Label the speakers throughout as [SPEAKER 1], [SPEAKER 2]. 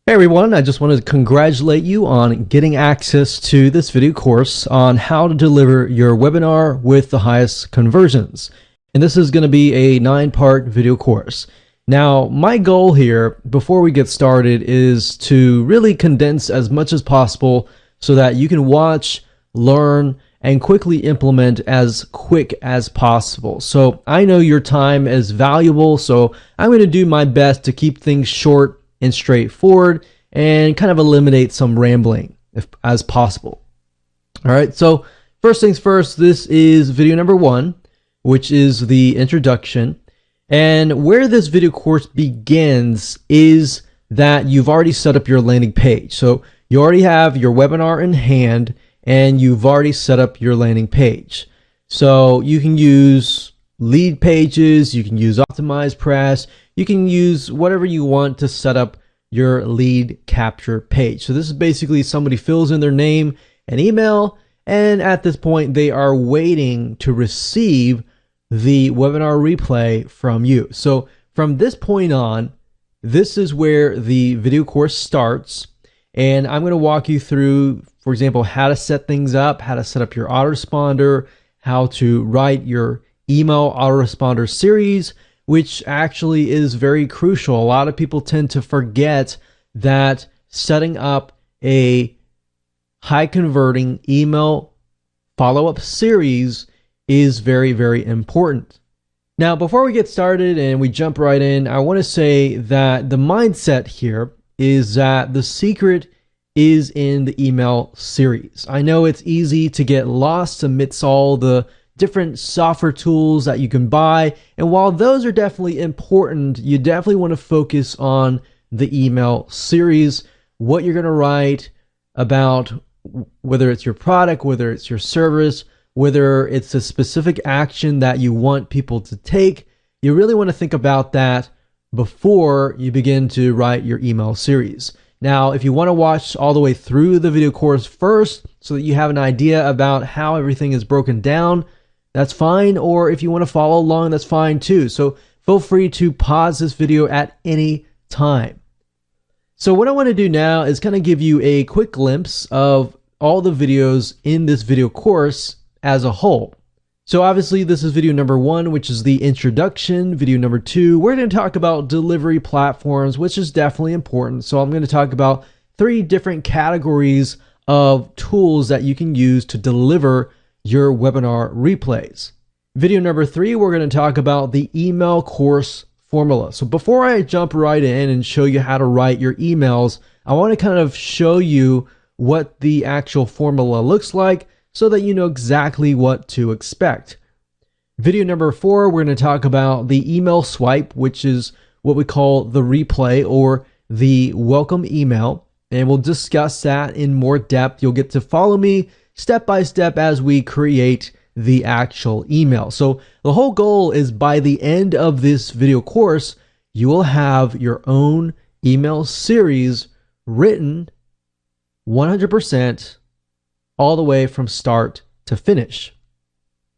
[SPEAKER 1] Hey everyone, I just wanted to congratulate you on getting access to this video course on how to deliver your webinar with the highest conversions. And this is going to be a 9-part video course. Now, my goal here before we get started is to really condense as much as possible so that you can watch, learn, and quickly implement as quick as possible. So I know your time is valuable, so I'm going to do my best to keep things short and straightforward and kind of eliminate some rambling as possible. All right, so first things first, this is video number 1, which is the introduction. And where this video course begins is that you've already set up your landing page. So you already have your webinar in hand and you've already set up your landing page. So you can use lead pages, you can use optimized press, you can use whatever you want to set up your lead capture page. So this is basically somebody fills in their name and email, and at this point they are waiting to receive the webinar replay from you. So from this point on, this is where the video course starts, and I'm going to walk you through, for example, how to set things up, how to set up your autoresponder, how to write your email autoresponder series, which actually is very crucial. A lot of people tend to forget that setting up a high converting email follow-up series is very, very important. Now, before we get started and we jump right in, I want to say that the mindset here is that the secret is in the email series. I know it's easy to get lost amidst all the different software tools that you can buy, and while those are definitely important, you definitely want to focus on the email series, what you're going to write about, whether it's your product, whether it's your service, whether it's a specific action that you want people to take. You really want to think about that before you begin to write your email series. Now, if you want to watch all the way through the video course first so that you have an idea about how everything is broken down, that's fine. Or if you want to follow along, that's fine too. So feel free to pause this video at any time. So what I want to do now is kind of give you a quick glimpse of all the videos in this video course as a whole. So obviously this is video number 1, which is the introduction. Video number 2, we're going to talk about delivery platforms, which is definitely important. So I'm going to talk about 3 different categories of tools that you can use to deliver your webinar replays. Video number 3, we're going to talk about the email course formula. So before I jump right in and show you how to write your emails, I want to kind of show you what the actual formula looks like so that you know exactly what to expect. Video number 4, we're going to talk about the email swipe, which is what we call the replay or the welcome email, and we'll discuss that in more depth. You'll get to follow me step by step as we create the actual email. So the whole goal is by the end of this video course, you will have your own email series written 100% all the way from start to finish.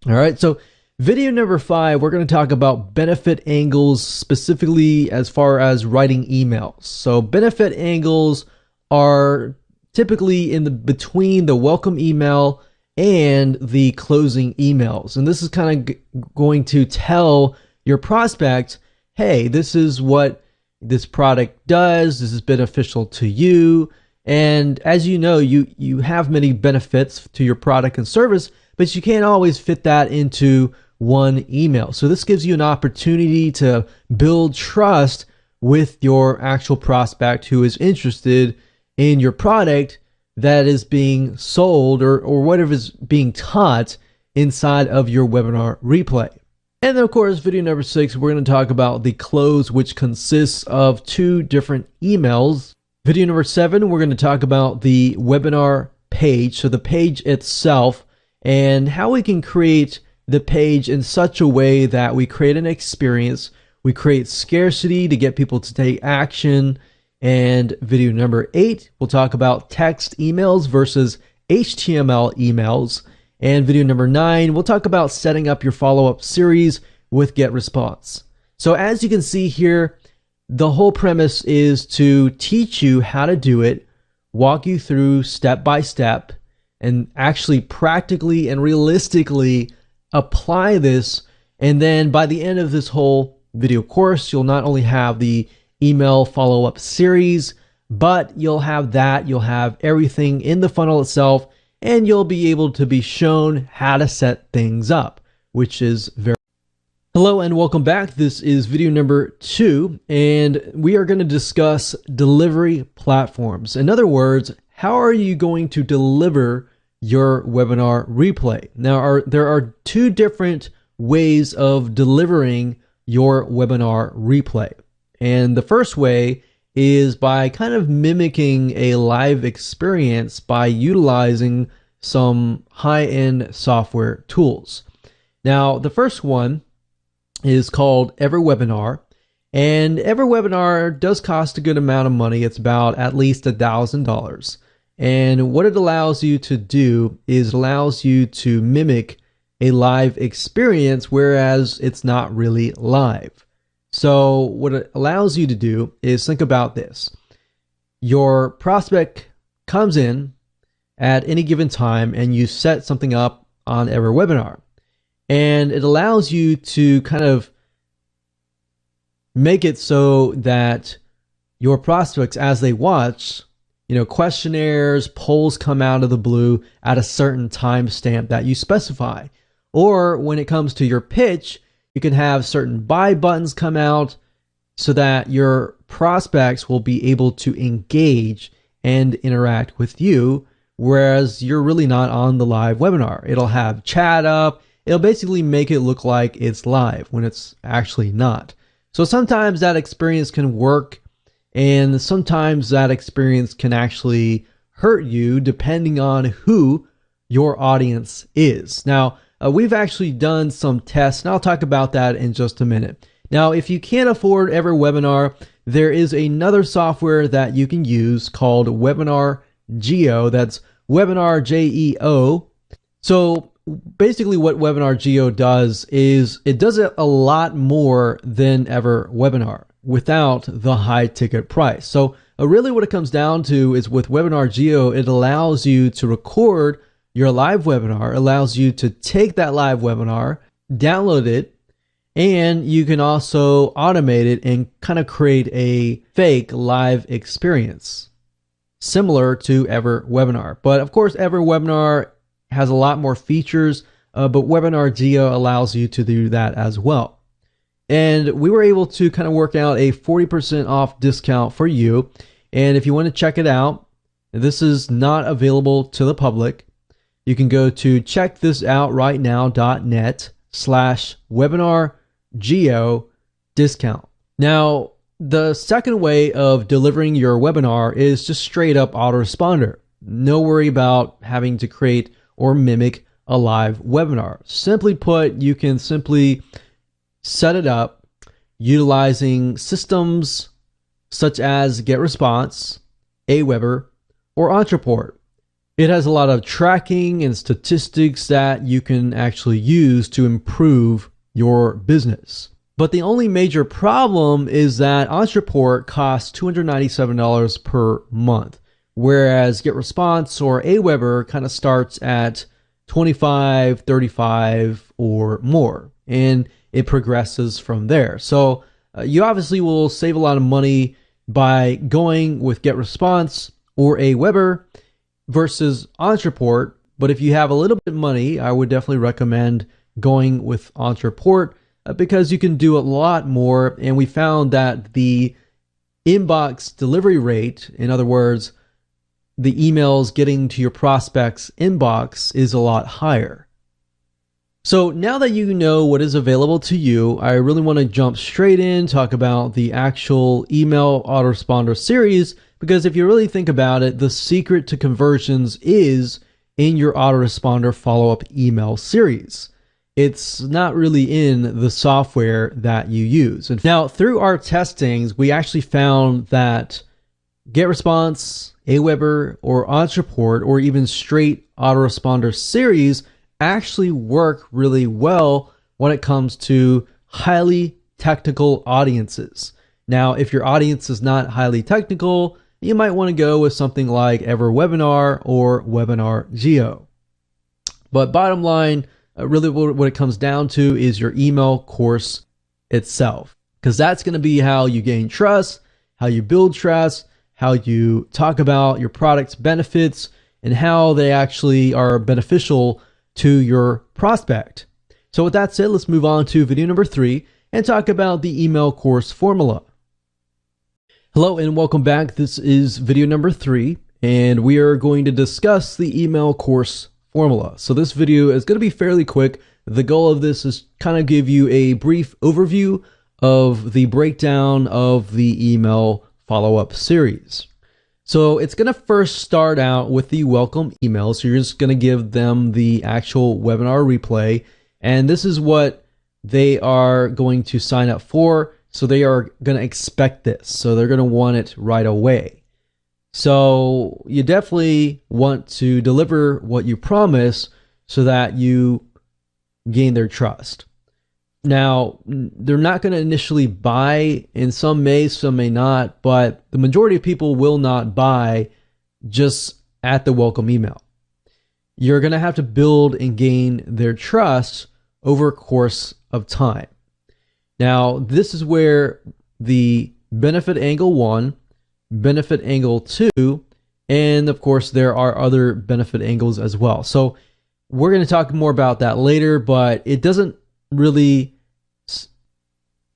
[SPEAKER 1] All right, so video number 5, we're going to talk about benefit angles, specifically as far as writing emails. So benefit angles are typically in the between the welcome email and the closing emails. And this is kind of going to tell your prospect, hey, this is what this product does. This is beneficial to you. And as you know, you have many benefits to your product and service, but you can't always fit that into one email. So this gives you an opportunity to build trust with your actual prospect who is interested in your product that is being sold or whatever is being taught inside of your webinar replay. And then of course, video number 6, we're going to talk about the close, which consists of 2 different emails. Video number 7, we're going to talk about the webinar page, so the page itself, and how we can create the page in such a way that we create an experience, we create scarcity to get people to take action. And video number 8, we'll talk about text emails versus HTML emails. And video number 9, we'll talk about setting up your follow-up series with GetResponse. So as you can see here, The whole premise is to teach you how to do it, walk you through step by step, and actually practically and realistically apply this. And then by the end of this whole video course, you'll not only have the email follow-up series, but you'll have everything in the funnel itself, and you'll be able to be shown how to set things up, which is very... Hello and welcome back. This is video number 2, and we are going to discuss delivery platforms. In other words, how are you going to deliver your webinar replay? Now, there are 2 different ways of delivering your webinar replay. And the first way is by kind of mimicking a live experience by utilizing some high-end software tools. Now, the first one is called EverWebinar, and EverWebinar does cost a good amount of money. It's about at least $1,000. And what it allows you to do is allows you to mimic a live experience, whereas it's not really live. So what it allows you to do is think about this. Your prospect comes in at any given time and you set something up on EverWebinar. And it allows you to kind of make it so that your prospects, as they watch, questionnaires, polls come out of the blue at a certain timestamp that you specify. Or when it comes to your pitch, you can have certain buy buttons come out so that your prospects will be able to engage and interact with you, whereas you're really not on the live webinar. It'll have chat up. It'll basically make it look like it's live when it's actually not. So sometimes that experience can work, and sometimes that experience can actually hurt you depending on who your audience is. Now, we've actually done some tests, and I'll talk about that in just a minute. Now, if you can't afford EverWebinar, there is another software that you can use called Webinar Geo. That's Webinar Geo. So basically what Webinar Geo does is it does it a lot more than EverWebinar without the high ticket price. So really what it comes down to is with Webinar Geo, it allows you to record your live webinar, allows you to take that live webinar, download it, and you can also automate it and kind of create a fake live experience similar to EverWebinar. But of course, EverWebinar has a lot more features, but Webinar Geo allows you to do that as well. And we were able to kind of work out a 40% off discount for you. And if you want to check it out, this is not available to the public. You can go to checkthisoutRightNow.net/webinar geo discount. Now, the second way of delivering your webinar is just straight up autoresponder. No worry about having to create or mimic a live webinar. Simply put, you can simply set it up utilizing systems such as GetResponse, Aweber, or Ontraport. It has a lot of tracking and statistics that you can actually use to improve your business. But the only major problem is that Ontraport costs $297 per month, whereas GetResponse or Aweber kind of starts at $25, $35, or more, and it progresses from there. So you obviously will save a lot of money by going with GetResponse or Aweber versus Ontraport. But if you have a little bit of money, I would definitely recommend going with Ontraport because you can do a lot more. And we found that the inbox delivery rate, in other words, the emails getting to your prospects' inbox, is a lot higher. So now that you know what is available to you, I really want to jump straight in, talk about the actual email autoresponder series, because if you really think about it, the secret to conversions is in your autoresponder follow-up email series. It's not really in the software that you use. And now, through our testings, we actually found that GetResponse, Aweber, or Ontraport, or even straight autoresponder series actually work really well when it comes to highly technical audiences. Now, if your audience is not highly technical, you might want to go with something like EverWebinar or Webinar Geo. But bottom line, really what it comes down to is your email course itself, because that's going to be how you gain trust, how you build trust, how you talk about your product's benefits, and how they actually are beneficial to your prospect. So with that said, let's move on to video number 3 and talk about the email course formula. Hello and welcome back. This is video number 3, and we are going to discuss the email course formula. So this video is going to be fairly quick. The goal of this is kind of give you a brief overview of the breakdown of the email follow-up series. So it's going to first start out with the welcome email. So you're just going to give them the actual webinar replay, and this is what they are going to sign up for. So they are going to expect this. So they're going to want it right away. So you definitely want to deliver what you promise so that you gain their trust. Now, they're not going to initially buy, and some may not, but the majority of people will not buy just at the welcome email. You're going to have to build and gain their trust over a course of time. Now, this is where the benefit angle 1, benefit angle 2, and of course there are other benefit angles as well. So we're going to talk more about that later, but it doesn't really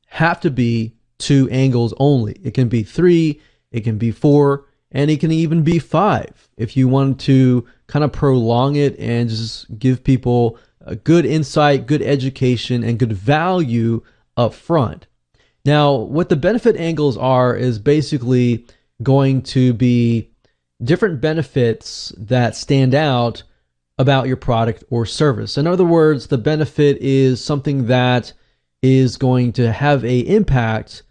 [SPEAKER 1] have to be 2 angles only. It can be 3, it can be 4, and it can even be 5 if you want to kind of prolong it and just give people a good insight, good education, and good value up front. Now, what the benefit angles are is basically going to be different benefits that stand out about your product or service. In other words, the benefit is something that is going to have an impact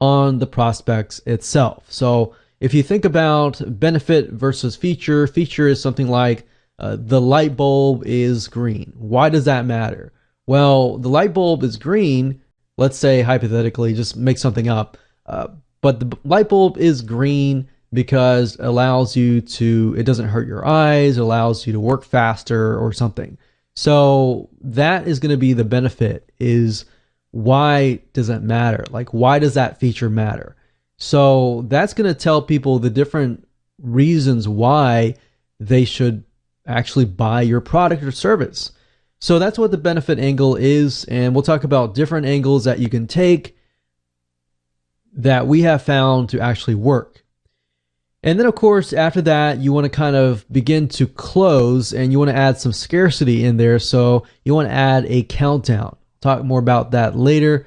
[SPEAKER 1] on the prospects itself. So if you think about benefit versus feature, feature is something like the light bulb is green. Why does that matter? Well, the light bulb is green. Let's say hypothetically, just make something up, but the light bulb is green because it allows you to, it doesn't hurt your eyes, it allows you to work faster or something. So that is going to be the benefit, is why does it matter? Like, why does that feature matter? So that's going to tell people the different reasons why they should actually buy your product or service. So that's what the benefit angle is, and we'll talk about different angles that you can take that we have found to actually work. And then of course, after that, you want to kind of begin to close, and you want to add some scarcity in there. So you want to add a countdown. Talk more about that later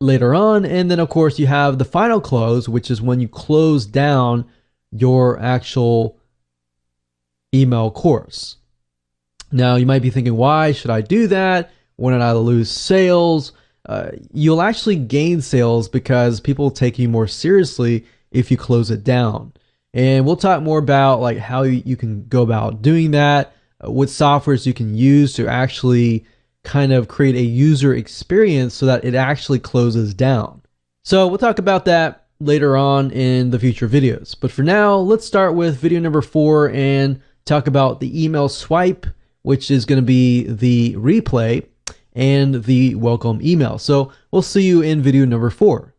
[SPEAKER 1] on. And then of course, you have the final close, which is when you close down your actual email course. Now, you might be thinking, why should I do that? Wouldn't I lose sales? You'll actually gain sales because people take you more seriously if you close it down. And we'll talk more about like how you can go about doing that, what softwares you can use to actually kind of create a user experience so that it actually closes down. So we'll talk about that later on in the future videos. But for now, let's start with video number 4 and talk about the email swipe, which is going to be the replay, and the welcome email. So we'll see you in video number 4.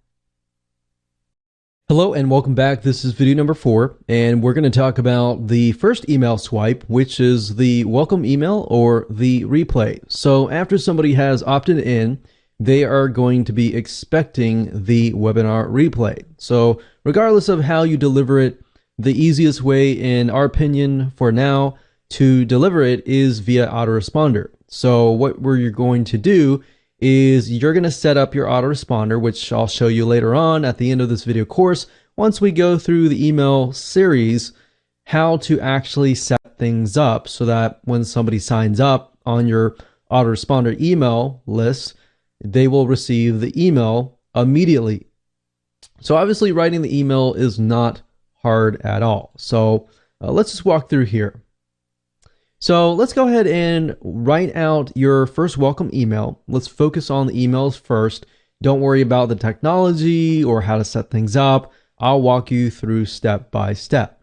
[SPEAKER 1] Hello and welcome back. This is video number 4, and we're going to talk about the first email swipe, which is the welcome email or the replay. So after somebody has opted in, they are going to be expecting the webinar replay. So regardless of how you deliver it, the easiest way, in our opinion for now, to deliver it is via autoresponder. So what you're going to do is you're going to set up your autoresponder, which I'll show you later on at the end of this video course, once we go through the email series, how to actually set things up so that when somebody signs up on your autoresponder email list, they will receive the email immediately. So obviously writing the email is not hard at all. So let's just walk through here. So let's go ahead and write out your first welcome email. Let's focus on the emails first. Don't worry about the technology or how to set things up. I'll walk you through step by step.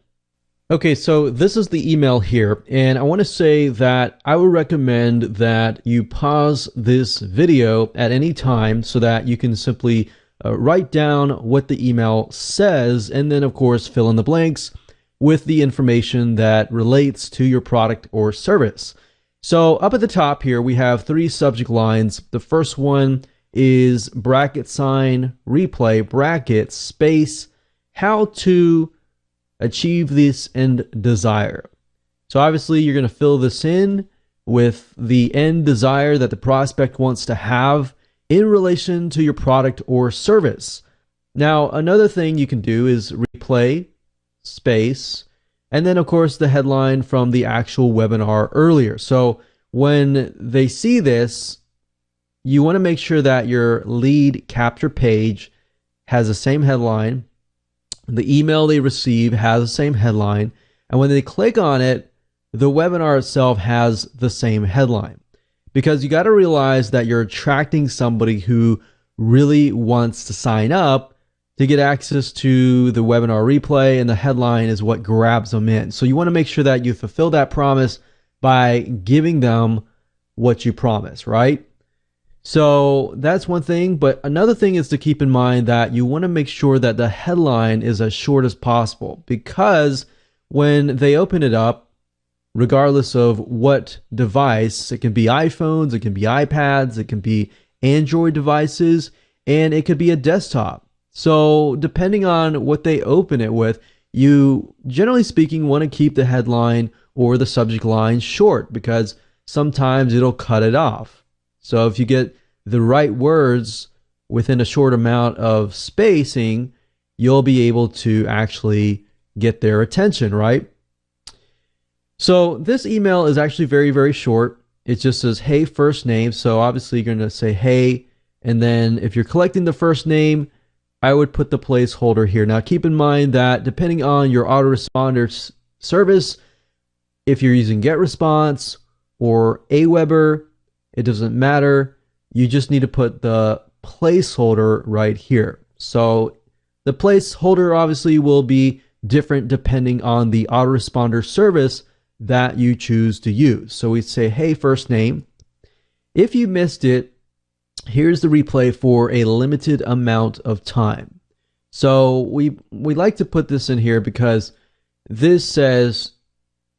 [SPEAKER 1] Okay, so this is the email here, and I want to say that I would recommend that you pause this video at any time so that you can simply write down what the email says, and then of course fill in the blanks with the information that relates to your product or service. So up at the top here, we have 3 subject lines. The first one is bracket sign, replay, bracket, space, how to achieve this end desire. So obviously you're going to fill this in with the end desire that the prospect wants to have in relation to your product or service. Now, another thing you can do is replay, space, and then of course the headline from the actual webinar earlier. So when they see this, you want to make sure that your lead capture page has the same headline, the email they receive has the same headline, and when they click on it, the webinar itself has the same headline. Because you got to realize that you're attracting somebody who really wants to sign up to get access to the webinar replay, and the headline is what grabs them in. So you want to make sure that you fulfill that promise by giving them what you promise, right? So that's one thing, but another thing is to keep in mind that you want to make sure that the headline is as short as possible, because when they open it up, regardless of what device, it can be iPhones, it can be iPads, it can be Android devices, and it could be a desktop. So depending on what they open it with, you generally speaking want to keep the headline or the subject line short, because sometimes it'll cut it off. So if you get the right words within a short amount of spacing, you'll be able to actually get their attention, right? So this email is actually very, very short. It just says, hey, first name. So obviously you're going to say, hey, and then if you're collecting the first name, I would put the placeholder here. Now keep in mind that depending on your autoresponder service, if you're using GetResponse or Aweber, it doesn't matter. You just need to put the placeholder right here. So the placeholder obviously will be different depending on the autoresponder service that you choose to use. So we say, hey, first name. If you missed it, here's the replay for a limited amount of time. So we like to put this in here because this says,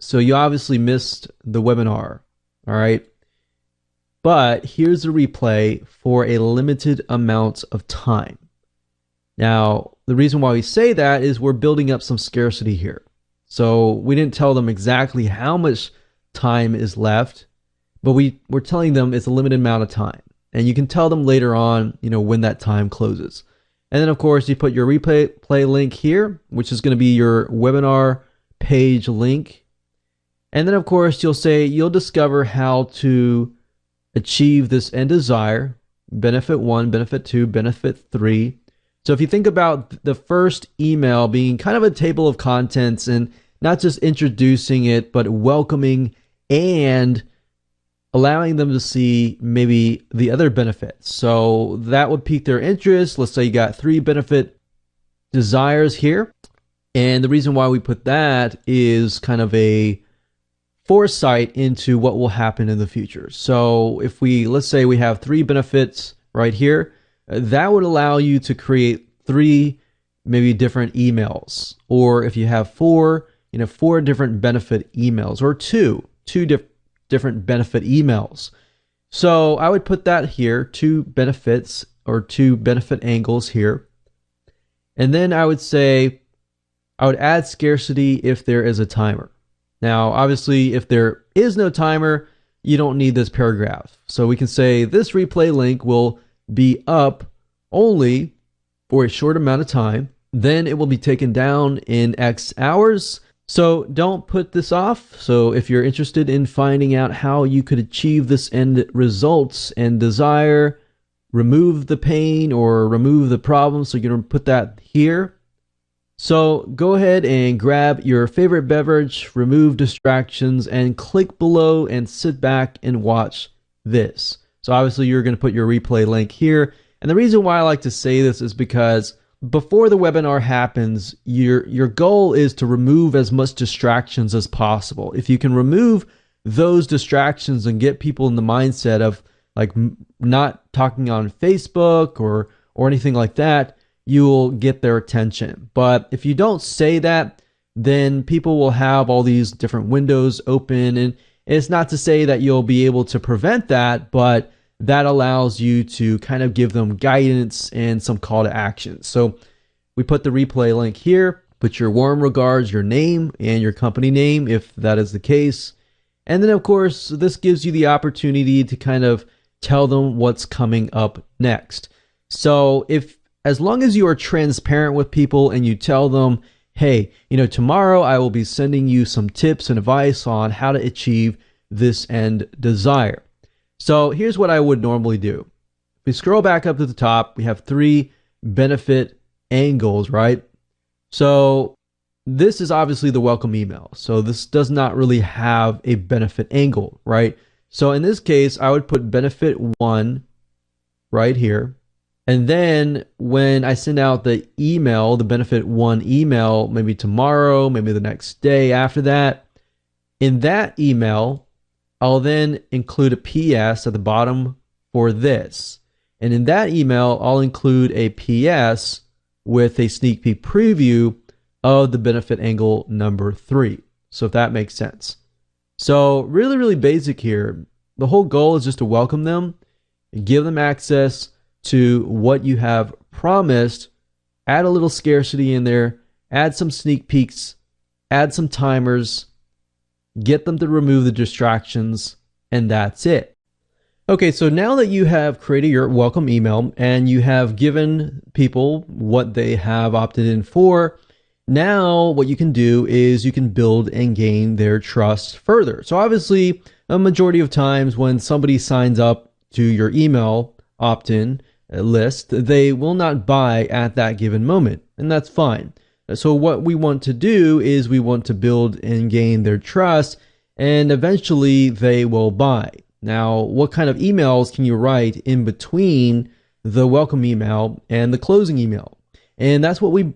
[SPEAKER 1] so you obviously missed the webinar, all right? But here's a replay for a limited amount of time. Now, the reason why we say that is we're building up some scarcity here. So we didn't tell them exactly how much time is left, but we're telling them it's a limited amount of time. And you can tell them later on, when that time closes. And then of course you put your replay link here, which is going to be your webinar page link. And then of course you'll say you'll discover how to achieve this end desire, benefit 1, benefit 2, benefit 3. So if you think about the first email being kind of a table of contents and not just introducing it, but welcoming and allowing them to see maybe the other benefits. So that would pique their interest. Let's say you got 3 benefit desires here. And the reason why we put that is kind of a foresight into what will happen in the future. So if let's say we have 3 benefits right here, that would allow you to create 3 maybe different emails. Or if you have 4, 4 different benefit emails, or two different benefit emails. So I would put that here, 2 benefits or 2 benefit angles here. And then I would say, I would add scarcity if there is a timer. Now, obviously, if there is no timer, you don't need this paragraph. So we can say this replay link will be up only for a short amount of time. Then it will be taken down in X hours. So don't put this off. So if you're interested in finding out how you could achieve this end results and desire, remove the pain or remove the problem. So you're going to put that here. So go ahead and grab your favorite beverage, remove distractions, and click below and sit back and watch this. So obviously you're going to put your replay link here, And the reason why I like to say this is because before the webinar happens, your goal is to remove as much distractions as possible. If you can remove those distractions and get people in the mindset of like not talking on Facebook or anything like that, you will get their attention. But if you don't say that, then people will have all these different windows open, and it's not to say that you'll be able to prevent that, but that allows you to kind of give them guidance and some call to action. So we put the replay link here, put your warm regards, your name and your company name, if that is the case. And then of course, this gives you the opportunity to kind of tell them what's coming up next. So as long as you are transparent with people and you tell them, hey, tomorrow I will be sending you some tips and advice on how to achieve this end desire. So here's what I would normally do. If we scroll back up to the top, we have 3 benefit angles, right? So this is obviously the welcome email. So this does not really have a benefit angle, right? So in this case, I would put benefit 1 right here. And then when I send out the email, the benefit 1 email, maybe tomorrow, maybe the next day after that, in that email, I'll then include a PS at the bottom for this. And in that email, I'll include a PS with a sneak peek preview of the benefit angle number 3. So if that makes sense. So really, really basic here. The whole goal is just to welcome them, give them access to what you have promised, add a little scarcity in there, add some sneak peeks, add some timers, get them to remove the distractions, and that's it. Okay, so now that you have created your welcome email and you have given people what they have opted in for, now what you can do is you can build and gain their trust further. So obviously, a majority of times when somebody signs up to your email opt-in list, they will not buy at that given moment, and that's fine. So what we want to do is we want to build and gain their trust, and eventually they will buy. Now, what kind of emails can you write in between the welcome email and the closing email? And that's what we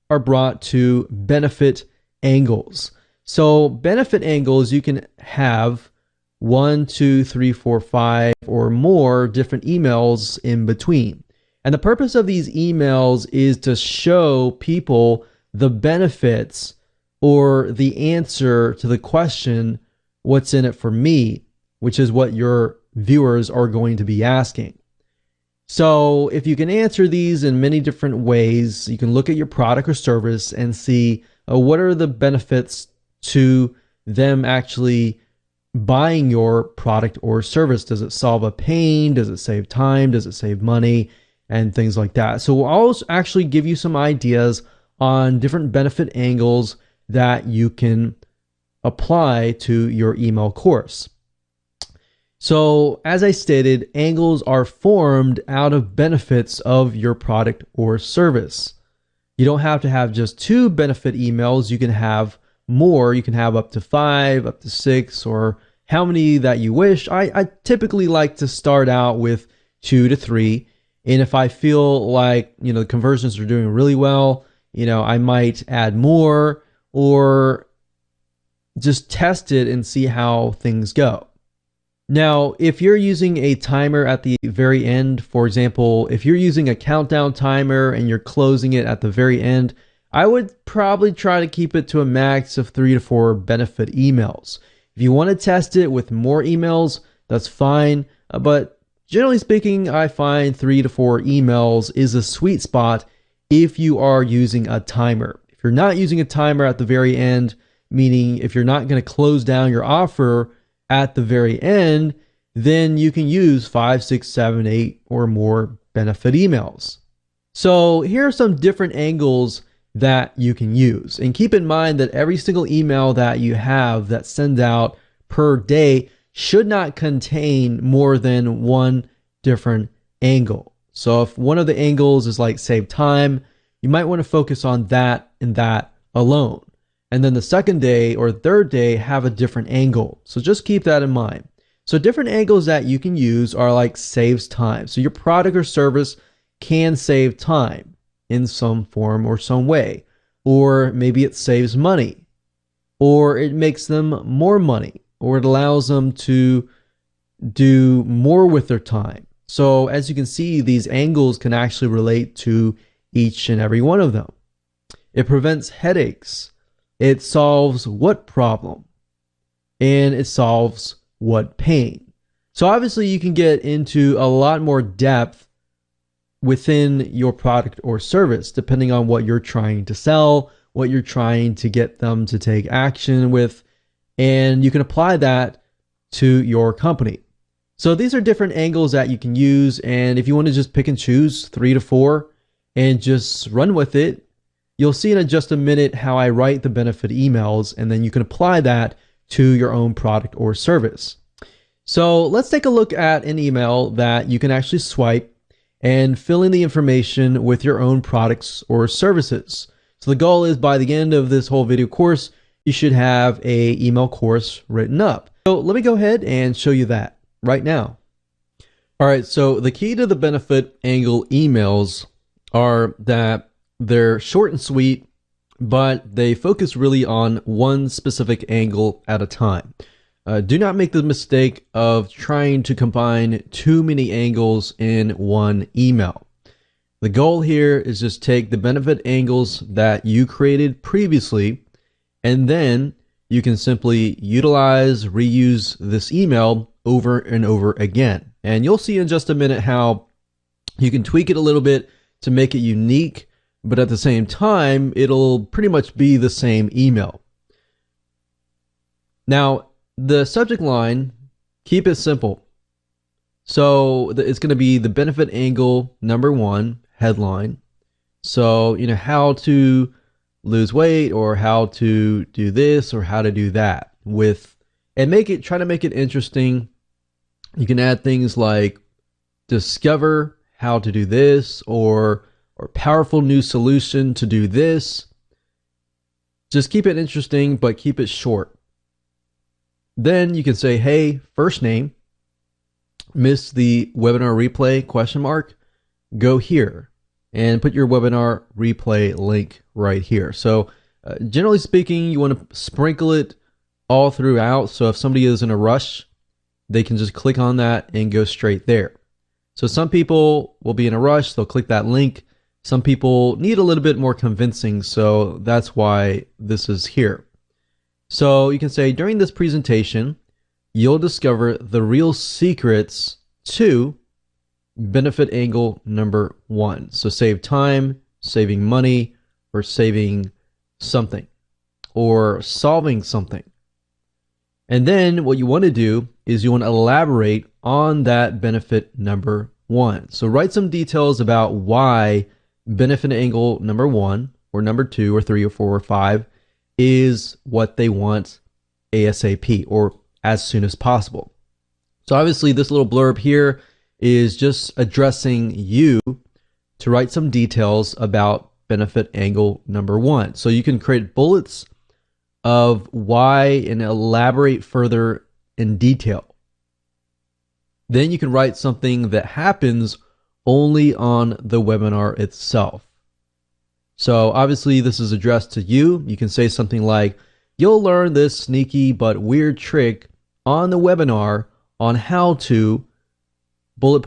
[SPEAKER 1] are brought to benefit angles. So benefit angles, you can have 1, 2, 3, 4, 5 or more different emails in between. And the purpose of these emails is to show people the benefits or the answer to the question, what's in it for me, which is what your viewers are going to be asking. So if you can answer these in many different ways, you can look at your product or service and see what are the benefits to them actually buying your product or service. Does it solve a pain? Does it save time? Does it save money? And things like that. So I'll actually give you some ideas on different benefit angles that you can apply to your email course. So as I stated, angles are formed out of benefits of your product or service. You don't have to have just 2 benefit emails. You can have more. You can have up to 5, up to 6, or how many that you wish. I typically like to start out with 2 to 3. And if I feel like, the conversions are doing really well, I might add more or just test it and see how things go. Now, if you're using a timer at the very end, for example, if you're using a countdown timer and you're closing it at the very end, I would probably try to keep it to a max of 3 to 4 benefit emails. If you want to test it with more emails, that's fine. But generally speaking, I find 3 to 4 emails is a sweet spot if you are using a timer. If you're not using a timer at the very end, meaning if you're not going to close down your offer at the very end, then you can use 5, 6, 7, 8 or more benefit emails. So here are some different angles that you can use. And keep in mind that every single email that you have that sends out per day should not contain more than 1 different angle. So if one of the angles is like save time, you might want to focus on that and that alone. And then the second day or third day have a different angle. So just keep that in mind. So different angles that you can use are like saves time. So your product or service can save time in some form or some way, or maybe it saves money, or it makes them more money, or it allows them to do more with their time. So as you can see, these angles can actually relate to each and every one of them. It prevents headaches. It solves what problem? And it solves what pain? So obviously you can get into a lot more depth within your product or service, depending on what you're trying to sell, what you're trying to get them to take action with, and you can apply that to your company. So these are different angles that you can use, and if you want to just pick and choose 3 to 4 and just run with it, you'll see in just a minute how I write the benefit emails, and then you can apply that to your own product or service. So let's take a look at an email that you can actually swipe and fill in the information with your own products or services. So the goal is by the end of this whole video course, you should have an email course written up. So let me go ahead and show you that right now. All right, so the key to the benefit angle emails are that they're short and sweet, but they focus really on one specific angle at a time. Do not make the mistake of trying to combine too many angles in one email. The goal here is just take the benefit angles that you created previously, and then you can simply utilize, reuse this email over and over again. And you'll see in just a minute how you can tweak it a little bit to make it unique, but at the same time, it'll pretty much be the same email. Now, the subject line, keep it simple. So it's going to be the benefit angle number 1 headline. So, how to lose weight, or how to do this, or how to do that and try to make it interesting. You can add things like discover how to do this, or powerful new solution to do this. Just keep it interesting, but keep it short. Then you can say, hey, first name, missed the webinar replay, ? Go here and put your webinar replay link right here. So generally speaking, you want to sprinkle it all throughout. So if somebody is in a rush, they can just click on that and go straight there. So some people will be in a rush, they'll click that link. Some people need a little bit more convincing, so that's why this is here. So you can say, during this presentation, you'll discover the real secrets to benefit angle number 1. So save time, saving money, or saving something, or solving something. And then what you want to do is you want to elaborate on that benefit number 1. So write some details about why benefit angle number 1, or number 2, or 3, or 4, or 5 is what they want ASAP, or as soon as possible. So obviously this little blurb here is just addressing you to write some details about benefit angle number 1. So you can create bullets of why and elaborate further in detail. Then you can write something that happens only on the webinar itself. So obviously this is addressed to you. You can say something like, you'll learn this sneaky but weird trick on the webinar on how to ... And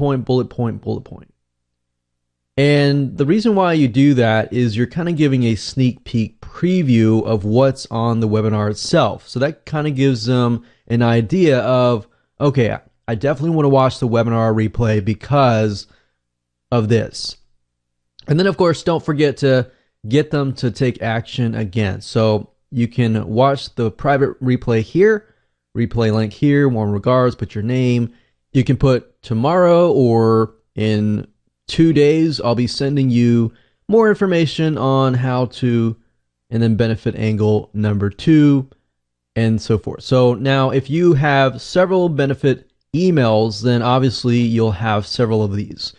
[SPEAKER 1] the reason why you do that is you're kind of giving a sneak peek preview of what's on the webinar itself. So that kind of gives them an idea of, okay, I definitely want to watch the webinar replay because of this. And then of course, don't forget to get them to take action again. So you can watch the private replay here, replay link here, warm regards, put your name. You can put tomorrow, or in 2 days, I'll be sending you more information on how to, and then benefit angle number 2, and so forth. So now if you have several benefit emails, then obviously you'll have several of these.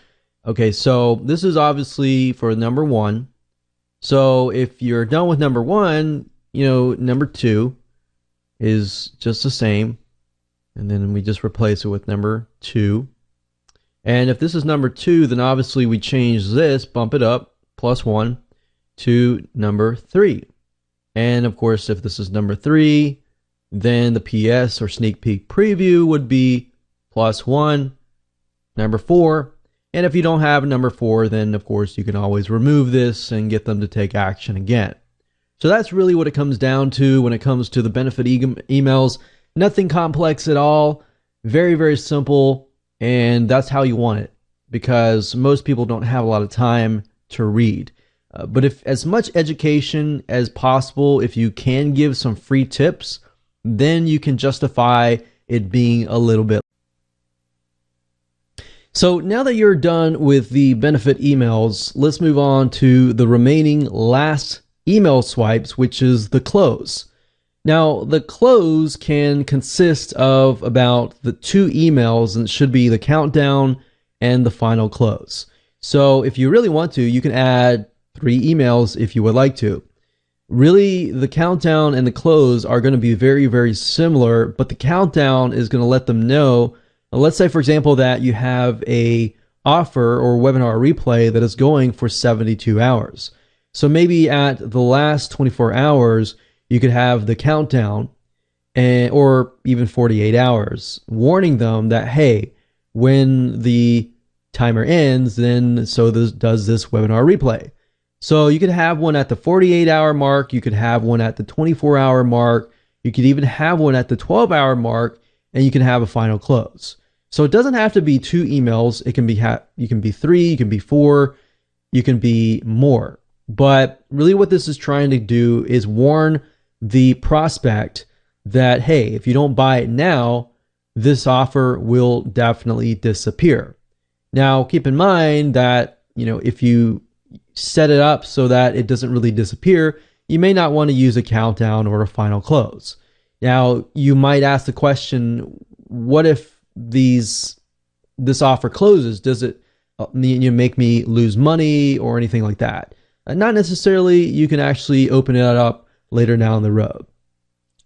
[SPEAKER 1] Okay, so this is obviously for number 1. So if you're done with number 1, number 2 is just the same. And then we just replace it with number 2. And if this is number 2, then obviously we change this, bump it up, +1, to number 3. And of course, if this is number 3, then the PS or sneak peek preview would be +1, number 4. And if you don't have number 4, then of course you can always remove this and get them to take action again. So that's really what it comes down to when it comes to the benefit emails. Nothing complex at all. Very, very simple. And that's how you want it, because most people don't have a lot of time to read. But if as much education as possible, if you can give some free tips, then you can justify it being a little bit. So now that you're done with the benefit emails, let's move on to the remaining last email swipes, which is the close. Now, the close can consist of about the 2 emails, and it should be the countdown and the final close. So if you really want to, you can add 3 emails if you would like to. Really, the countdown and the close are going to be very, very similar, but the countdown is going to let them know, let's say, for example, that you have a offer or webinar replay that is going for 72 hours. So maybe at the last 24 hours, you could have the countdown or even 48 hours, warning them that, hey, when the timer ends, then so does this webinar replay. So you could have one at the 48-hour mark. You could have one at the 24-hour mark. You could even have one at the 12-hour mark, and you can have a final close. So it doesn't have to be 2 emails. It can be you can be 3, you can be 4, you can be more. But really what this is trying to do is warn the prospect that, hey, if you don't buy it now, this offer will definitely disappear. Now, keep in mind that, if you set it up so that it doesn't really disappear, you may not want to use a countdown or a final close. Now, you might ask the question, what if this offer closes? Does it make me lose money or anything like that? Not necessarily. You can actually open it up later down the road.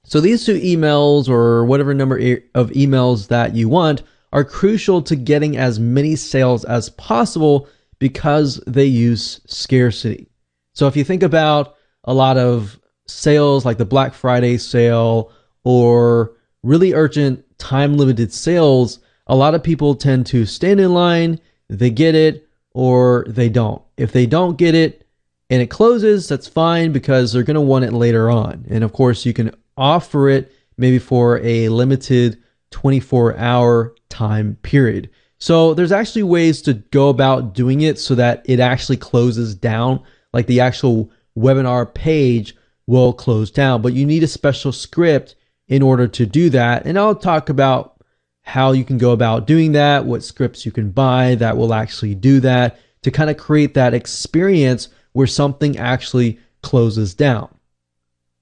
[SPEAKER 1] So these 2 emails, or whatever number of emails that you want, are crucial to getting as many sales as possible because they use scarcity. So if you think about a lot of sales like the Black Friday sale or really urgent time-limited sales, a lot of people tend to stand in line, they get it, or they don't. If they don't get it and it closes, that's fine because they're going to want it later on. And of course, you can offer it maybe for a limited 24-hour time period. So there's actually ways to go about doing it so that it actually closes down, like the actual webinar page will close down, but you need a special script in order to do that. And I'll talk about how you can go about doing that, what scripts you can buy that will actually do that to kind of create that experience where something actually closes down.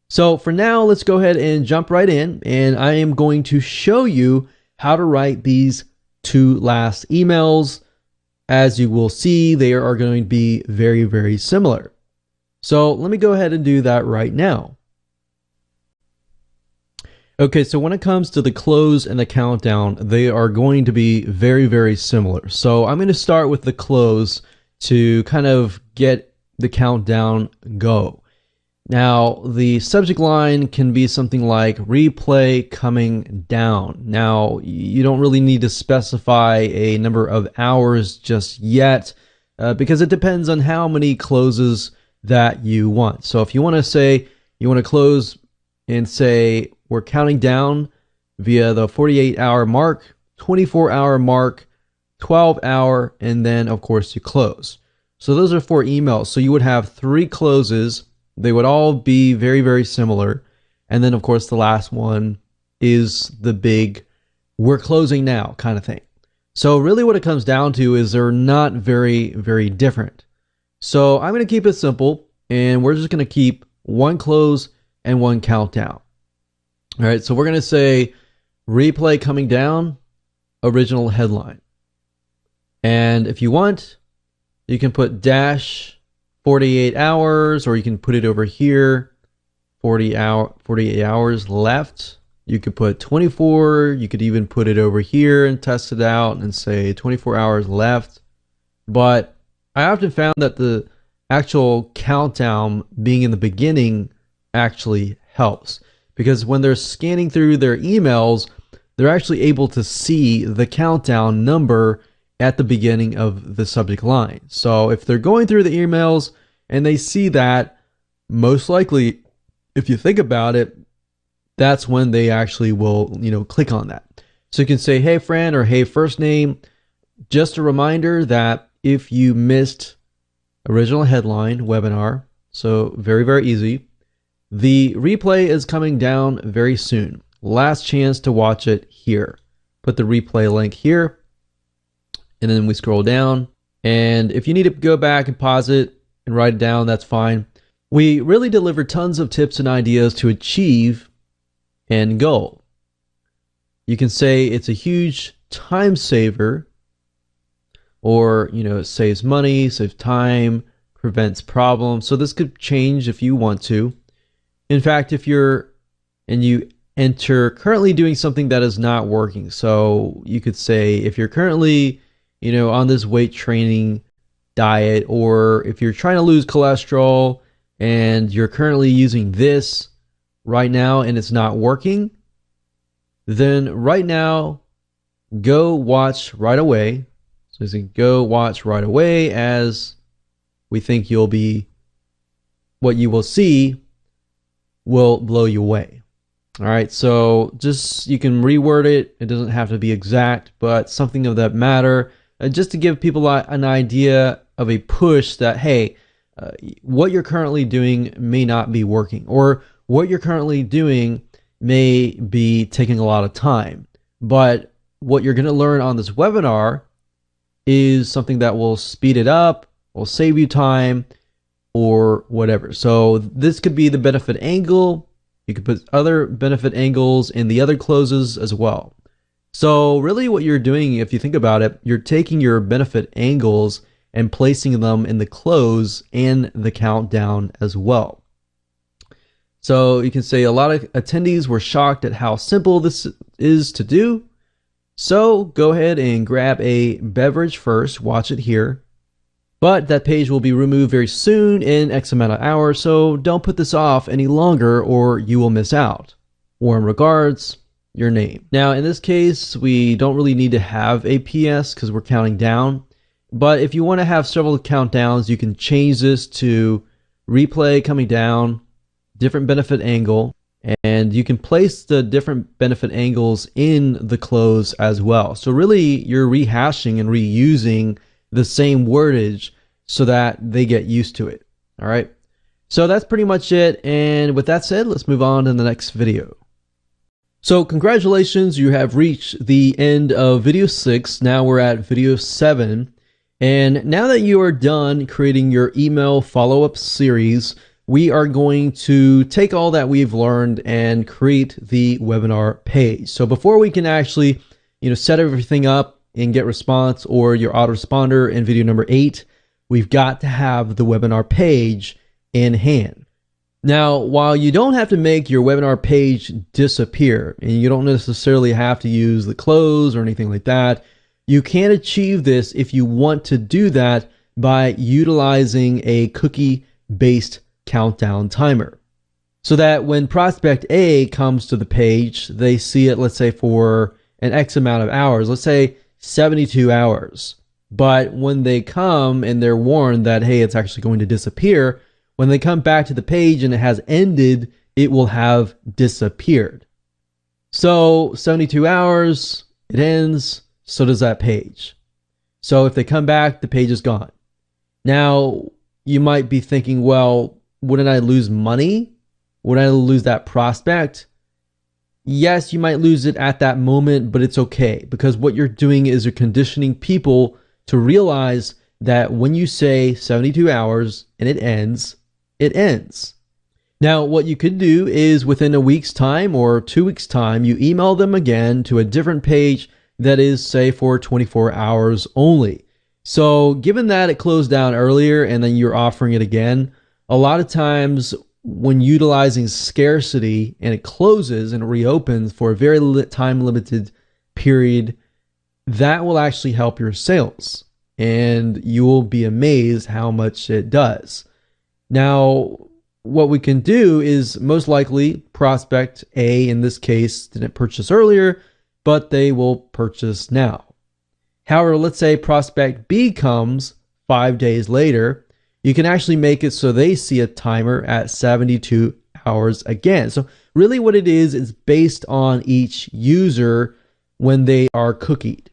[SPEAKER 1] So for now, let's go ahead and jump right in, and I am going to show you how to write these 2 last emails. As you will see, they are going to be very, very similar. So let me go ahead and do that right now. Okay, so when it comes to the close and the countdown, they are going to be very, very similar. So I'm going to start with the close to kind of get the countdown go. Now, the subject line can be something like replay coming down. Now, you don't really need to specify a number of hours just yet because it depends on how many closes that you want. So if you want to say you want to close and say we're counting down via the 48-hour mark, 24-hour mark, 12-hour, and then of course you close. So those are 4 emails. So you would have 3 closes. They would all be very, very similar. And then, of course, the last one is the big, we're closing now kind of thing. So really what it comes down to is they're not very, very different. So I'm going to keep it simple, and we're just going to keep 1 close and 1 countdown. All right, so we're going to say replay coming down, original headline. And if you want, you can put dash 48 hours, or you can put it over here, 48 hours left. You could put 24, you could even put it over here and test it out and say 24 hours left. But I often found that the actual countdown being in the beginning actually helps, because when they're scanning through their emails, they're actually able to see the countdown number at the beginning of the subject line. So if they're going through the emails and they see that, most likely, if you think about it, that's when they actually will, click on that. So you can say, hey friend, or hey first name. Just a reminder that if you missed original headline webinar, so very, very easy, the replay is coming down very soon. Last chance to watch it here. Put the replay link here, and then we scroll down. And if you need to go back and pause it and write it down, that's fine. We really deliver tons of tips and ideas to achieve end goal. You can say it's a huge time saver, or it saves money, saves time, prevents problems. So this could change if you want to. In fact, if you enter currently doing something that is not working, so you could say if you're currently on this weight training diet, or if you're trying to lose cholesterol and you're currently using this right now and it's not working, then right now go watch right away. So you can go watch right away, as we think what you will see will blow you away. All right, so you can reword it. It doesn't have to be exact, but something of that matter, just to give people an idea of a push that, hey, what you're currently doing may not be working, or what you're currently doing may be taking a lot of time. But what you're going to learn on this webinar is something that will speed it up, will save you time, or whatever. So this could be the benefit angle. You could put other benefit angles in the other closes as well. So really what you're doing, if you think about it, you're taking your benefit angles and placing them in the close and the countdown as well. So you can say a lot of attendees were shocked at how simple this is to do. So go ahead and grab a beverage first, watch it here. But that page will be removed very soon in X amount of hours, so don't put this off any longer or you will miss out. Warm regards, your name. Now in this case, we don't really need to have a PS because we're counting down. But if you want to have several countdowns, you can change this to replay coming down, different benefit angle, and you can place the different benefit angles in the close as well. So really you're rehashing and reusing the same wordage so that they get used to it. All right. So that's pretty much it. And with that said, let's move on to the next video. So congratulations, you have reached the end of video 6. Now we're at video 7. And now that you are done creating your email follow-up series, we are going to take all that we've learned and create the webinar page. So before we can actually, set everything up and get response or your autoresponder in video number 8, we've got to have the webinar page in hand. Now, while you don't have to make your webinar page disappear, and you don't necessarily have to use the close or anything like that, you can achieve this if you want to do that by utilizing a cookie-based countdown timer. So that when prospect A comes to the page, they see it, let's say for an X amount of hours, let's say 72 hours. But when they come and they're warned that, hey, it's actually going to disappear, when they come back to the page and it has ended, it will have disappeared. So 72 hours, it ends, so does that page. So if they come back, the page is gone. Now, you might be thinking, well, wouldn't I lose money? Would I lose that prospect? Yes, you might lose it at that moment, but it's okay, because what you're doing is you're conditioning people to realize that when you say 72 hours and it ends, it ends. Now, what you could do is within a week's time or 2 weeks' time, you email them again to a different page that is, say, for 24 hours only. So given that it closed down earlier and then you're offering it again, a lot of times when utilizing scarcity and it closes and reopens for a very time limited period, that will actually help your sales, and you will be amazed how much it does. Now, what we can do is most likely prospect A, in this case, didn't purchase earlier, but they will purchase now. However, let's say prospect B comes 5 days later. You can actually make it so they see a timer at 72 hours again. So really what it is based on each user when they are cookied.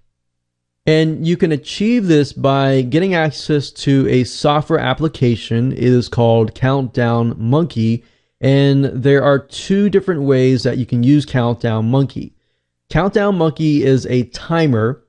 [SPEAKER 1] And you can achieve this by getting access to a software application. It is called Countdown Monkey, and there are two different ways that you can use Countdown Monkey. Countdown Monkey is a timer.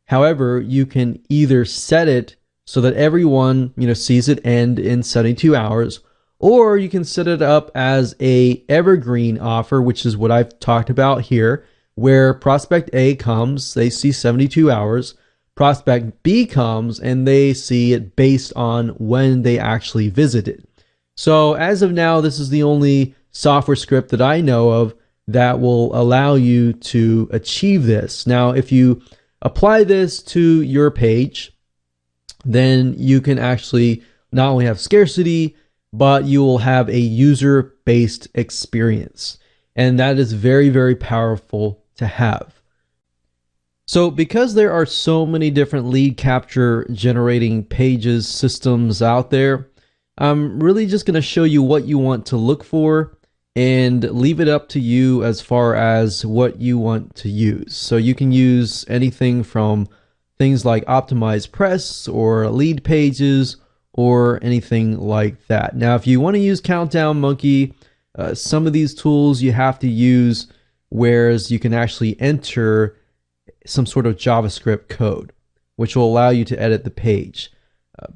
[SPEAKER 1] However, you can either set it so that everyone, sees it end in 72 hours, or you can set it up as a evergreen offer, which is what I've talked about here, where prospect A comes, they see 72 hours, prospect B comes, and they see it based on when they actually visited. So as of now, this is the only software script that I know of that will allow you to achieve this. Now, if you apply this to your page, then you can actually not only have scarcity, but you will have a user-based experience. And that is very, very powerful to have. So because there are so many different lead capture generating pages systems out there, I'm really just going to show you what you want to look for and leave it up to you as far as what you want to use. So you can use anything from things like optimized press or lead pages or anything like that. Now, if you want to use Countdown Monkey, some of these tools you have to use, whereas you can actually enter some sort of JavaScript code, which will allow you to edit the page.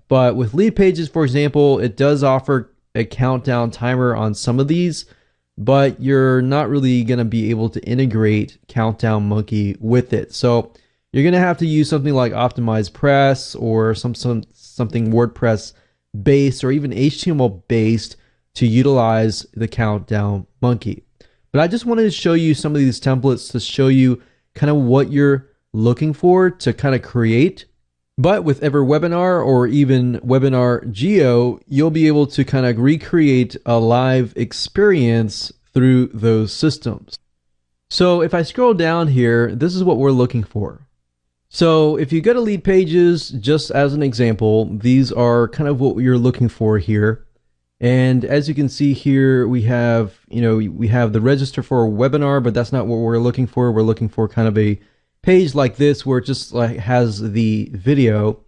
[SPEAKER 1] But with lead pages, for example, it does offer a countdown timer on some of these, but you're not really going to be able to integrate Countdown Monkey with it. So you're going to have to use something like Optimized Press or something WordPress based or even HTML based to utilize the Countdown Monkey. But I just wanted to show you some of these templates to show you kind of what you're looking for to kind of create. But with EverWebinar or even Webinar Geo, you'll be able to kind of recreate a live experience through those systems. So if I scroll down here, this is what we're looking for. So if you go to lead pages, just as an example, these are kind of what you're looking for here. And as you can see here, we have the register for a webinar, but that's not what we're looking for. We're looking for kind of a page like this where it just like has the video.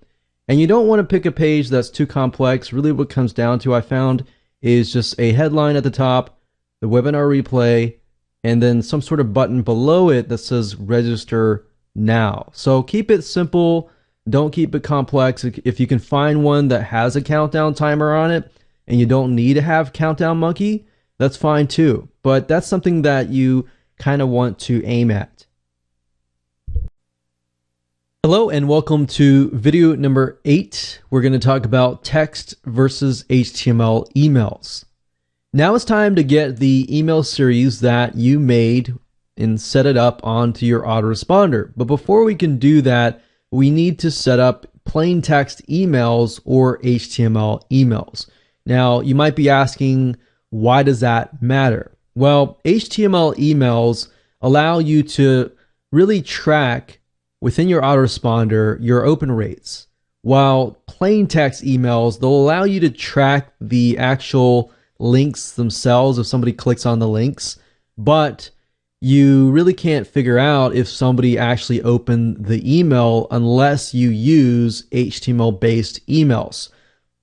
[SPEAKER 1] And you don't want to pick a page that's too complex. Really what it comes down to, I found, is just a headline at the top, the webinar replay, and then some sort of button below it that says register now. So keep it simple. Don't keep it complex. If you can find one that has a countdown timer on it and you don't need to have Countdown Monkey, that's fine too. But that's something that you kind of want to aim at. Hello and welcome to video number 8. We're going to talk about text versus HTML emails. Now it's time to get the email series that you made and set it up onto your autoresponder. But before we can do that, we need to set up plain text emails or HTML emails. Now, you might be asking, why does that matter? Well, HTML emails allow you to really track within your autoresponder your open rates, while plain text emails, they'll allow you to track the actual links themselves if somebody clicks on the links, but you really can't figure out if somebody actually opened the email unless you use HTML-based emails.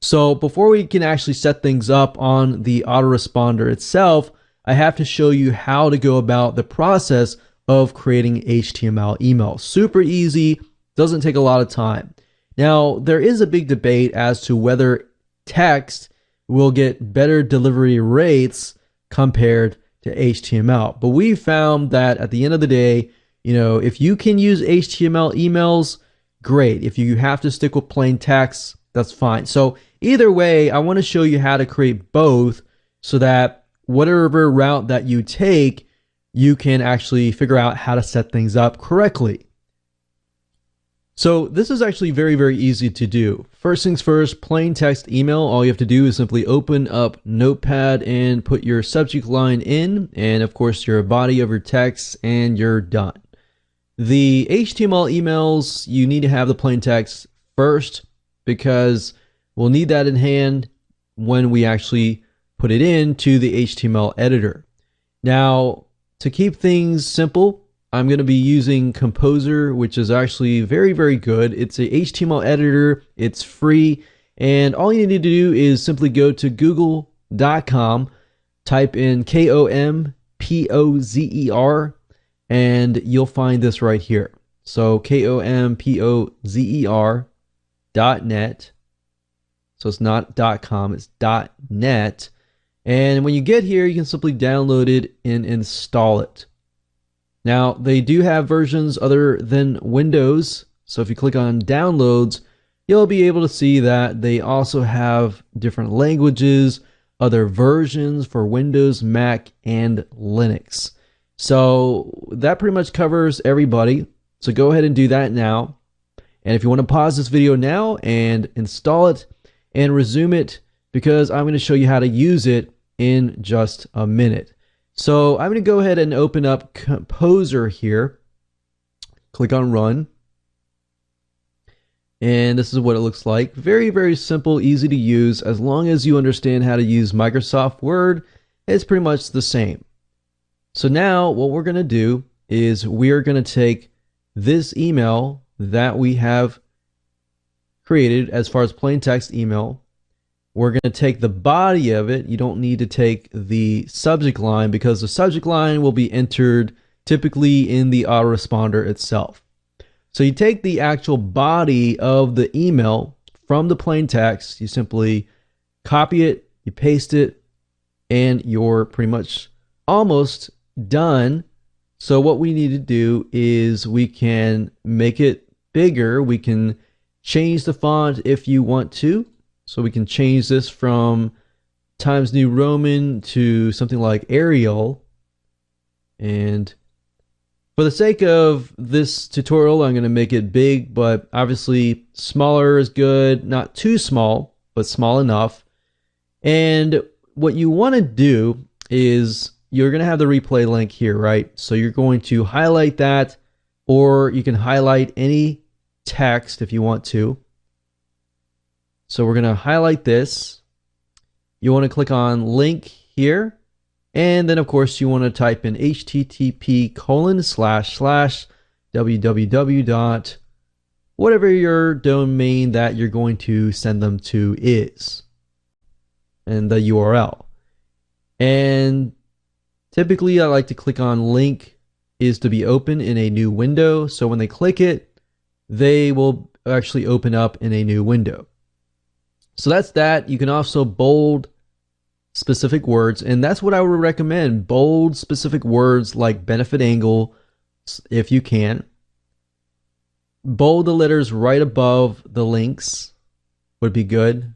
[SPEAKER 1] So before we can actually set things up on the autoresponder itself, I have to show you how to go about the process of creating HTML emails. Super easy, doesn't take a lot of time. Now, there is a big debate as to whether text will get better delivery rates compared to HTML. But we found that at the end of the day, if you can use HTML emails, great. If you have to stick with plain text, that's fine. So either way, I want to show you how to create both so that whatever route that you take, you can actually figure out how to set things up correctly. So this is actually very, very easy to do. First things first, plain text email. All you have to do is simply open up Notepad and put your subject line in, and of course your body of your text, and you're done. The HTML emails, you need to have the plain text first because we'll need that in hand when we actually put it into the HTML editor. Now, to keep things simple, I'm going to be using Composer, which is actually very, very good. It's a HTML editor. It's free. And all you need to do is simply go to google.com, type in KOMPOZER, and you'll find this right here. So KOMPOZER.net. So it's not .com, it's .net. And when you get here, you can simply download it and install it. Now, they do have versions other than Windows. So if you click on downloads, you'll be able to see that they also have different languages, other versions for Windows, Mac, and Linux. So that pretty much covers everybody. So go ahead and do that now. And if you want to pause this video now and install it and resume it, because I'm going to show you how to use it in just a minute. So I'm going to go ahead and open up Composer here. Click on Run. And this is what it looks like. Very, very simple, easy to use. As long as you understand how to use Microsoft Word, it's pretty much the same. So now what we're going to do is we're going to take this email that we have created as far as plain text email. We're going to take the body of it. You don't need to take the subject line because the subject line will be entered typically in the autoresponder itself. So you take the actual body of the email from the plain text, you simply copy it, you paste it, and you're pretty much almost done. So what we need to do is we can make it bigger. We can change the font if you want to. So we can change this from Times New Roman to something like Arial. And for the sake of this tutorial, I'm going to make it big, but obviously smaller is good. Not too small, but small enough. And what you want to do is you're going to have the replay link here, right? So you're going to highlight that, or you can highlight any text if you want to. So we're going to highlight this. You want to click on link here. And then, of course, you want to type in http://www. whatever your domain that you're going to send them to is. And the URL. And typically, I like to click on link is to be open in a new window. So when they click it, they will actually open up in a new window. So that's that. You can also bold specific words, and that's what I would recommend. Bold specific words like benefit angle, if you can. Bold the letters right above the links would be good.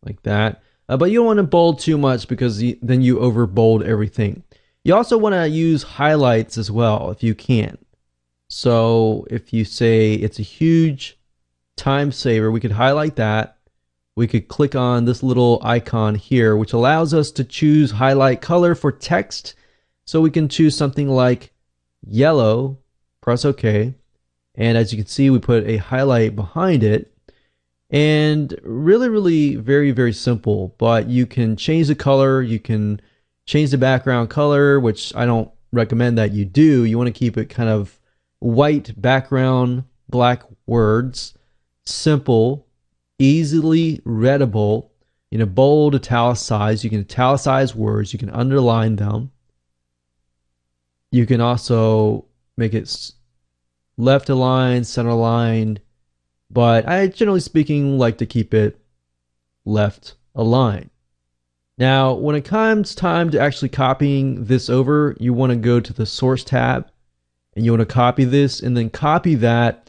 [SPEAKER 1] Like that. But you don't want to bold too much because then you overbold everything. You also want to use highlights as well if you can. So if you say it's a huge time saver, we could highlight that. We could click on this little icon here, which allows us to choose highlight color for text. So we can choose something like yellow, press OK. And as you can see, we put a highlight behind it. And really, very, very simple. But you can change the color. You can change the background color, which I don't recommend that you do. You want to keep it kind of white background, black words. Simple, easily readable, bold, italicize. You can italicize words. You can underline them. You can also make it left aligned, center aligned, but I generally speaking like to keep it left aligned. Now, when it comes time to actually copying this over, you want to go to the source tab and you want to copy this and then copy that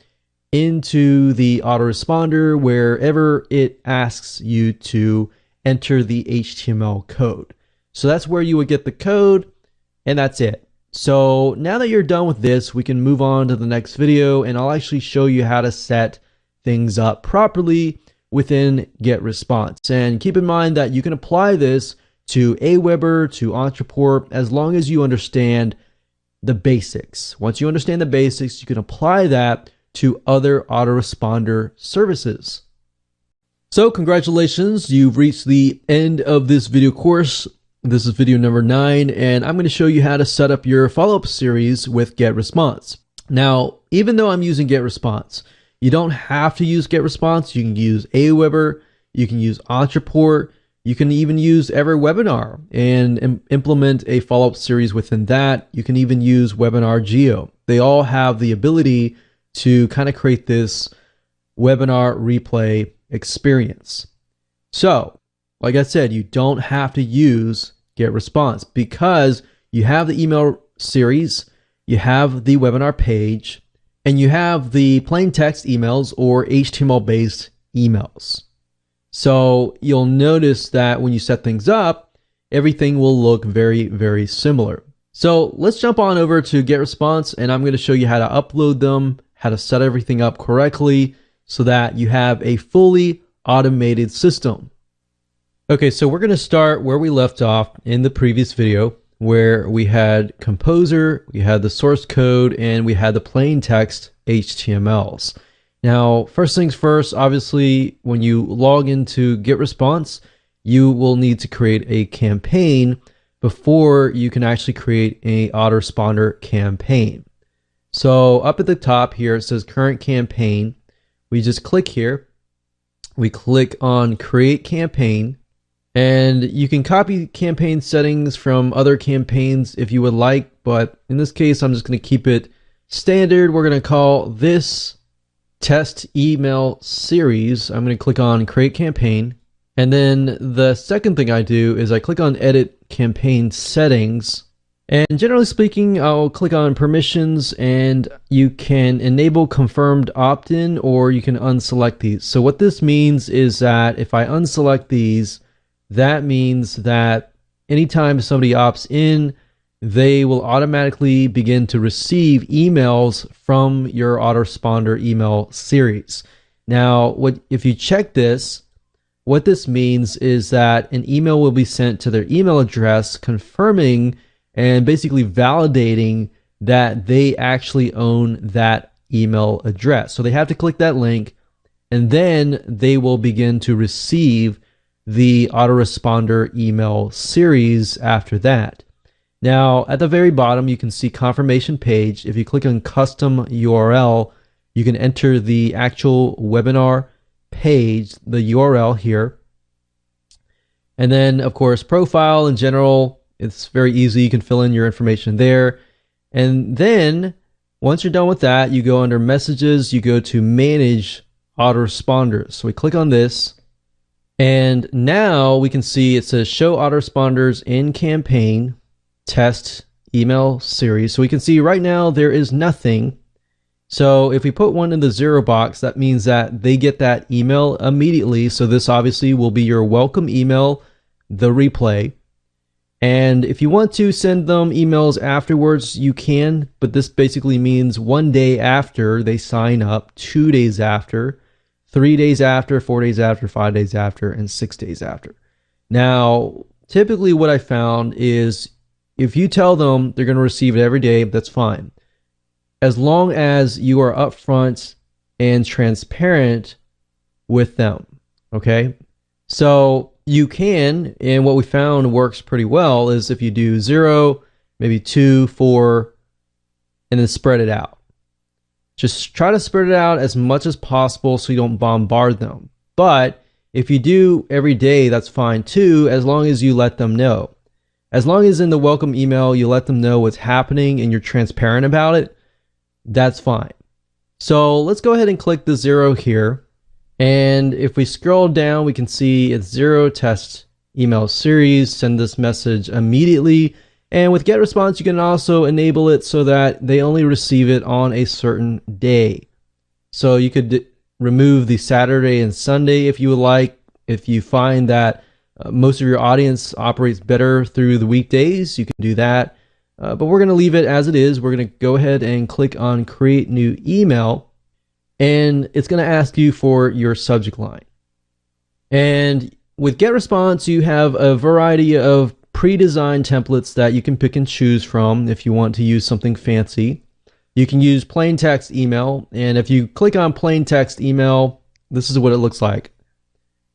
[SPEAKER 1] into the autoresponder wherever it asks you to, enter the HTML code. So that's where you would get the code, and that's it. So now that you're done with this, we can move on to the next video, and I'll actually show you how to set things up properly within GetResponse. And keep in mind that you can apply this to Aweber, to Entreport, as long as you understand the basics. Once you understand the basics, you can apply that to other autoresponder services. So congratulations, you've reached the end of this video course. This is video number 9, and I'm going to show you how to set up your follow-up series with GetResponse. Now, even though I'm using GetResponse, you don't have to use GetResponse. You can use Aweber, you can use Entreport, you can even use EverWebinar and implement a follow-up series within that. You can even use Webinar Geo. They all have the ability to kind of create this webinar replay experience. So, like I said, you don't have to use GetResponse because you have the email series, you have the webinar page, and you have the plain text emails or HTML-based emails. So you'll notice that when you set things up, everything will look very, very similar. So let's jump on over to GetResponse, and I'm going to show you how to upload them, how to set everything up correctly so that you have a fully automated system. Okay, so we're going to start where we left off in the previous video, where we had Composer, we had the source code, and we had the plain text HTMLs. Now, first things first, obviously, when you log into GetResponse, you will need to create a campaign before you can actually create an autoresponder campaign. So up at the top here, it says current campaign. We just click here. We click on create campaign. And you can copy campaign settings from other campaigns if you would like, but in this case, I'm just going to keep it standard. We're going to call this test email series. I'm going to click on create campaign. And then the second thing I do is I click on edit campaign settings. And generally speaking, I'll click on permissions, and you can enable confirmed opt-in or you can unselect these. So what this means is that if I unselect these, that means that anytime somebody opts in, they will automatically begin to receive emails from your autoresponder email series. Now, if you check this, what this means is that an email will be sent to their email address confirming and basically validating that they actually own that email address. So they have to click that link, and then they will begin to receive the autoresponder email series after that. Now, at the very bottom, you can see confirmation page. If you click on custom URL, you can enter the actual webinar page, the URL here. And then, of course, profile in general, it's very easy. You can fill in your information there. And then, once you're done with that, you go under messages, you go to manage autoresponders. So we click on this. And now we can see it says show autoresponders in campaign test email series. So we can see right now there is nothing. So if we put one in the 0 box, that means that they get that email immediately. So this obviously will be your welcome email, the replay. And if you want to send them emails afterwards, you can, but this basically means 1 day after they sign up, 2 days after, 3 days after, 4 days after, 5 days after, and 6 days after. Now, typically what I found is if you tell them they're going to receive it every day, that's fine. As long as you are upfront and transparent with them, okay? So you can, and what we found works pretty well is if you do 0, maybe 2, 4, and then spread it out. Just try to spread it out as much as possible so you don't bombard them. But if you do every day, that's fine too, as long as you let them know. As long as in the welcome email, you let them know what's happening and you're transparent about it, that's fine. So let's go ahead and click the 0 here. And if we scroll down, we can see it's 0 test email series, send this message immediately. And with GetResponse, you can also enable it so that they only receive it on a certain day. So you could remove the Saturday and Sunday if you would like. If you find that most of your audience operates better through the weekdays, you can do that. But we're going to leave it as it is. We're going to go ahead and click on create new email, and it's going to ask you for your subject line. And with GetResponse, you have a variety of pre-designed templates that you can pick and choose from if you want to use something fancy. You can use plain text email, and if you click on plain text email, this is what it looks like.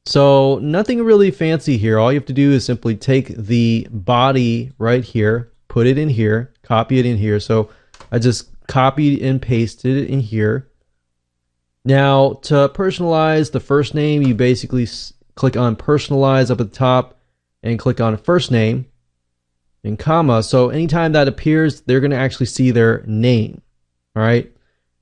[SPEAKER 1] So nothing really fancy here. All you have to do is simply take the body right here, put it in here, copy it in here. So I just copied and pasted it in here. Now to personalize the first name, you basically click on personalize up at the top and click on first name and comma. So anytime that appears, they're going to actually see their name. All right.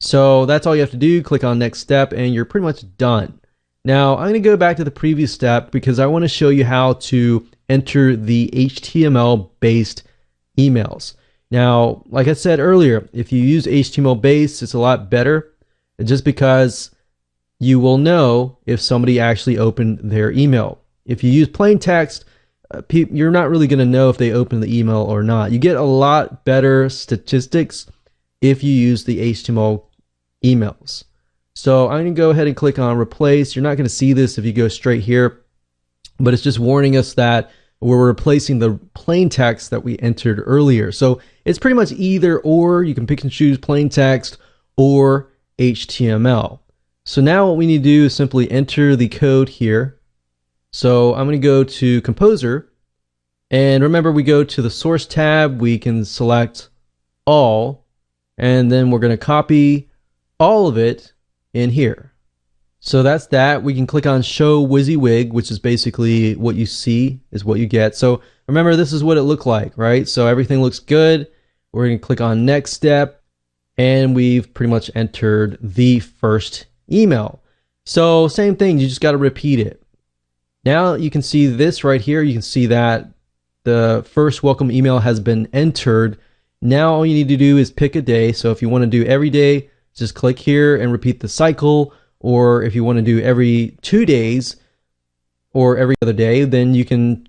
[SPEAKER 1] So that's all you have to do. Click on next step and you're pretty much done. Now I'm going to go back to the previous step because I want to show you how to enter the HTML based emails. Now, like I said earlier, if you use HTML based, it's a lot better just because you will know if somebody actually opened their email. If you use plain text, you're not really going to know if they open the email or not. You get a lot better statistics if you use the HTML emails. So I'm going to go ahead and click on replace. You're not going to see this if you go straight here, but it's just warning us that we're replacing the plain text that we entered earlier. So it's pretty much either or. You can pick and choose plain text or HTML. So now what we need to do is simply enter the code here. So I'm going to go to Composer, and remember we go to the source tab, we can select all, and then we're going to copy all of it in here. So that's that. We can click on show WYSIWYG, which is basically what you see is what you get. So remember, this is what it looked like, right? So everything looks good. We're going to click on next step, and we've pretty much entered the first email. So same thing, you just got to repeat it. Now you can see this right here. You can see that the first welcome email has been entered. Now all you need to do is pick a day. So if you want to do every day, just click here and repeat the cycle. Or if you want to do every 2 days or every other day, then you can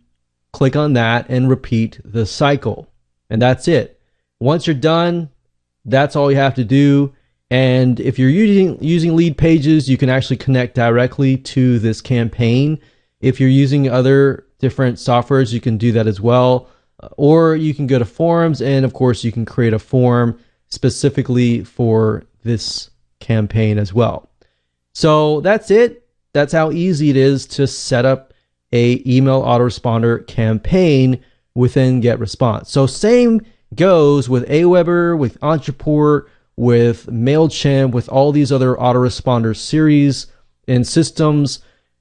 [SPEAKER 1] click on that and repeat the cycle. And that's it. Once you're done, that's all you have to do. And if you're using lead pages, you can actually connect directly to this campaign. If you're using other different softwares, you can do that as well. Or you can go to forums, and of course you can create a form specifically for this campaign as well. So that's it. That's how easy it is to set up a email autoresponder campaign within GetResponse. So same goes with Aweber, with Entreport, with MailChimp, with all these other autoresponder series and systems.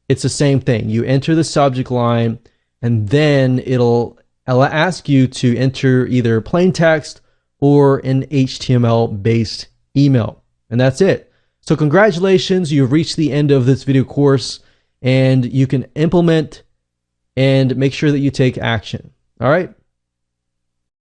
[SPEAKER 1] It's the same thing. You enter the subject line, and then it'll ask you to enter either plain text or an HTML based email. And that's it. So congratulations, you've reached the end of this video course, and you can implement and make sure that you take action. All right.